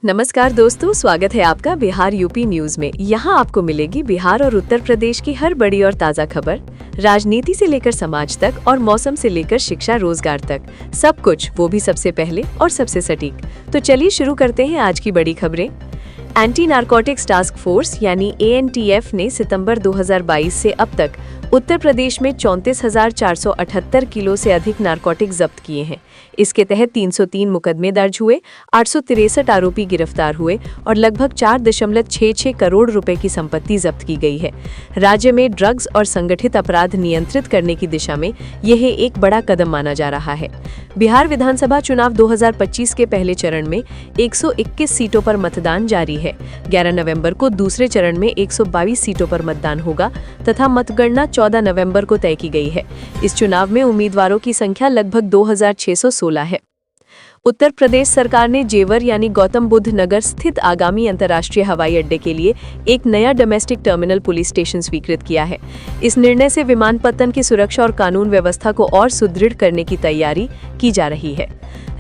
नमस्कार दोस्तों, स्वागत है आपका बिहार यूपी न्यूज में। यहाँ आपको मिलेगी बिहार और उत्तर प्रदेश की हर बड़ी और ताज़ा खबर, राजनीति से लेकर समाज तक और मौसम से लेकर शिक्षा रोजगार तक, सब कुछ, वो भी सबसे पहले और सबसे सटीक। तो चलिए शुरू करते हैं आज की बड़ी खबरें। एंटी नारकोटिक्स टास्क फोर्स यानी ANTF ने सितंबर 2022 से अब तक उत्तर प्रदेश में 34,478 किलो से अधिक नारकोटिक जब्त किए हैं। इसके तहत 303 मुकदमे दर्ज हुए, 863 आरोपी गिरफ्तार हुए और लगभग 4.66 करोड़ रुपए की संपत्ति जब्त की गई है। राज्य में ड्रग्स और संगठित अपराध नियंत्रित करने की दिशा में यह एक बड़ा कदम माना जा रहा है। बिहार विधानसभा चुनाव 2025 के पहले चरण में 121 सीटों पर मतदान जारी है। 11 नवंबर को दूसरे चरण में 122 सीटों पर मतदान होगा तथा मतगणना 14 नवंबर को तय की गई है। इस चुनाव में उम्मीदवारों की संख्या लगभग 2616 है। उत्तर प्रदेश सरकार ने जेवर यानी गौतम बुद्ध नगर स्थित आगामी अंतर्राष्ट्रीय हवाई अड्डे के लिए एक नया डोमेस्टिक टर्मिनल पुलिस स्टेशन स्वीकृत किया है। इस निर्णय से विमानपत्तन की सुरक्षा और कानून व्यवस्था को और सुदृढ़ करने की तैयारी की जा रही है।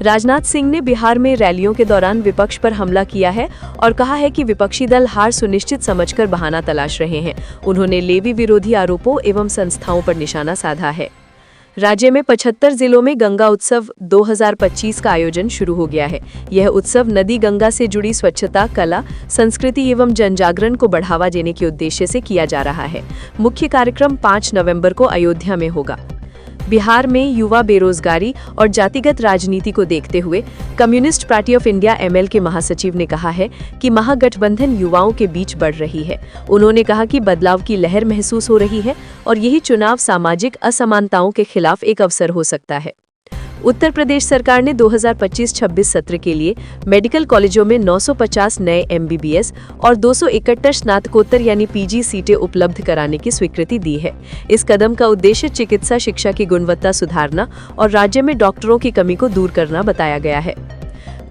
राजनाथ सिंह ने बिहार में रैलियों के दौरान विपक्ष पर हमला किया है और कहा है कि विपक्षी दल हार सुनिश्चित समझकर बहाना तलाश रहे हैं। उन्होंने लेवी विरोधी आरोपों एवं संस्थाओं पर निशाना साधा है। राज्य में 75 जिलों में गंगा उत्सव 2025 का आयोजन शुरू हो गया है। यह उत्सव नदी गंगा से जुड़ी स्वच्छता, कला, संस्कृति एवं जनजागरण को बढ़ावा देने के उद्देश्य से किया जा रहा है। मुख्य कार्यक्रम 5 नवंबर को अयोध्या में होगा। बिहार में युवा बेरोजगारी और जातिगत राजनीति को देखते हुए communist party of India ML के महासचिव ने कहा है कि महागठबंधन युवाओं के बीच बढ़ रही है। उन्होंने कहा कि बदलाव की लहर महसूस हो रही है और यही चुनाव सामाजिक असमानताओं के खिलाफ एक अवसर हो सकता है। उत्तर प्रदेश सरकार ने 2025-26 सत्र के लिए मेडिकल कॉलेजों में 950 नए MBBS और 271 स्नातकोत्तर यानी PG सीटें उपलब्ध कराने की स्वीकृति दी है। इस कदम का उद्देश्य चिकित्सा शिक्षा की गुणवत्ता सुधारना और राज्य में डॉक्टरों की कमी को दूर करना बताया गया है।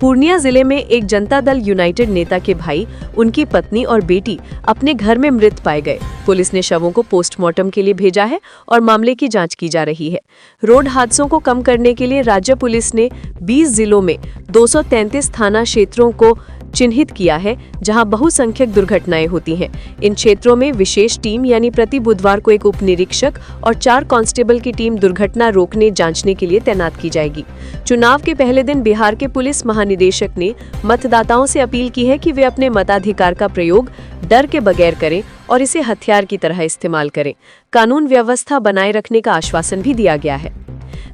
पूर्णिया जिले में एक जनता दल यूनाइटेड नेता के भाई, उनकी पत्नी और बेटी अपने घर में मृत पाए गए। पुलिस ने शवों को पोस्टमार्टम के लिए भेजा है और मामले की जांच की जा रही है। रोड हादसों को कम करने के लिए राज्य पुलिस ने 20 जिलों में 233 थाना क्षेत्रों को चिन्हित किया है जहां बहुसंख्यक दुर्घटनाएं होती हैं। इन क्षेत्रों में विशेष टीम यानी प्रति बुधवार को एक उप निरीक्षक और 4 कांस्टेबल की टीम दुर्घटना रोकने जांचने के लिए तैनात की जाएगी। चुनाव के पहले दिन बिहार के पुलिस महानिदेशक ने मतदाताओं से अपील की है कि वे अपने मताधिकार का प्रयोग डर के बगैर करें और इसे हथियार की तरह इस्तेमाल करें। कानून व्यवस्था बनाए रखने का आश्वासन भी दिया गया है।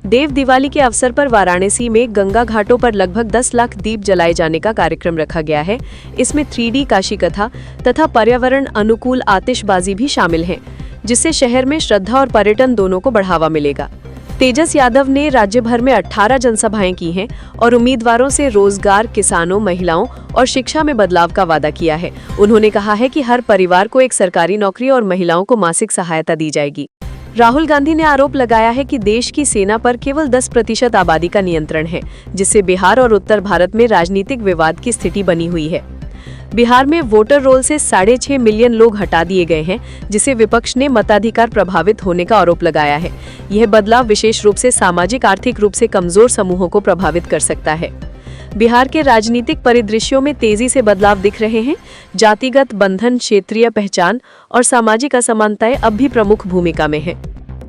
देव दिवाली के अवसर पर वाराणसी में गंगा घाटों पर लगभग 10 लाख दीप जलाए जाने का कार्यक्रम रखा गया है। इसमें 3D काशी कथा तथा पर्यावरण अनुकूल आतिशबाजी भी शामिल हैं, जिससे शहर में श्रद्धा और पर्यटन दोनों को बढ़ावा मिलेगा। तेजस यादव ने राज्य भर में 18 जनसभाएं की हैं और उम्मीदवारों से रोजगार, किसानों, महिलाओं और शिक्षा में बदलाव का वादा किया है। उन्होंने कहा है कि हर परिवार को एक सरकारी नौकरी और महिलाओं को मासिक सहायता दी जाएगी। राहुल गांधी ने आरोप लगाया है कि देश की सेना पर केवल 10% आबादी का नियंत्रण है, जिससे बिहार और उत्तर भारत में राजनीतिक विवाद की स्थिति बनी हुई है। बिहार में वोटर रोल से 6.5 मिलियन लोग हटा दिए गए हैं, जिसे विपक्ष ने मताधिकार प्रभावित होने का आरोप लगाया है। यह बदलाव विशेष रूप से सामाजिक आर्थिक रूप से कमजोर समूहों को प्रभावित कर सकता है। बिहार के राजनीतिक परिदृश्यों में तेजी से बदलाव दिख रहे हैं। जातिगत बंधन, क्षेत्रीय पहचान और सामाजिक असमानताएं अब भी प्रमुख भूमिका में हैं।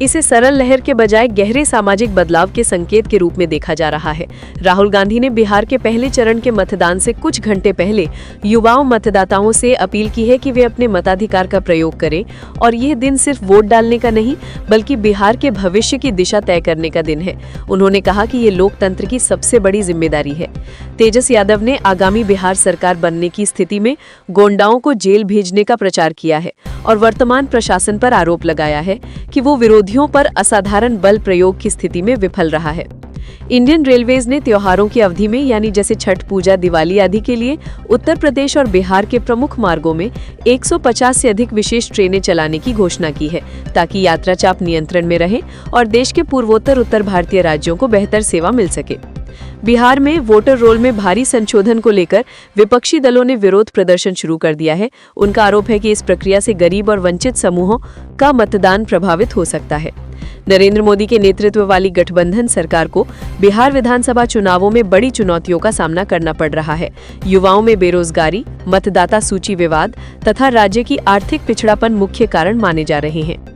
इसे सरल लहर के बजाय गहरे सामाजिक बदलाव के संकेत के रूप में देखा जा रहा है। राहुल गांधी ने बिहार के पहले चरण के मतदान से कुछ घंटे पहले युवाओं मतदाताओं से अपील की है कि वे अपने मताधिकार का प्रयोग करें और यह दिन सिर्फ वोट डालने का नहीं, बल्कि बिहार के भविष्य की दिशा तय करने का दिन है। उन्होंने कहा कि ये लोकतंत्र की सबसे बड़ी जिम्मेदारी है। तेजस यादव ने आगामी बिहार सरकार बनने की स्थिति में गोंडाओं को जेल भेजने का प्रचार किया है और वर्तमान प्रशासन पर आरोप लगाया है कि वो विरोधियों पर असाधारण बल प्रयोग की स्थिति में विफल रहा है। इंडियन रेलवेज ने त्योहारों की अवधि में यानी जैसे छठ पूजा, दिवाली आदि के लिए उत्तर प्रदेश और बिहार के प्रमुख मार्गों में 150 से अधिक विशेष ट्रेनें चलाने की घोषणा की है, ताकि यात्रा चाप नियंत्रण में रहे और देश के पूर्वोत्तर उत्तर भारतीय राज्यों को बेहतर सेवा मिल सके। बिहार में वोटर रोल में भारी संशोधन को लेकर विपक्षी दलों ने विरोध प्रदर्शन शुरू कर दिया है। उनका आरोप है कि इस प्रक्रिया से गरीब और वंचित समूहों का मतदान प्रभावित हो सकता है। नरेंद्र मोदी के नेतृत्व वाली गठबंधन सरकार को बिहार विधानसभा चुनावों में बड़ी चुनौतियों का सामना करना पड़ रहा है। युवाओं में बेरोजगारी, मतदाता सूची विवाद तथा राज्य की आर्थिक पिछड़ापन मुख्य कारण माने जा रहे हैं।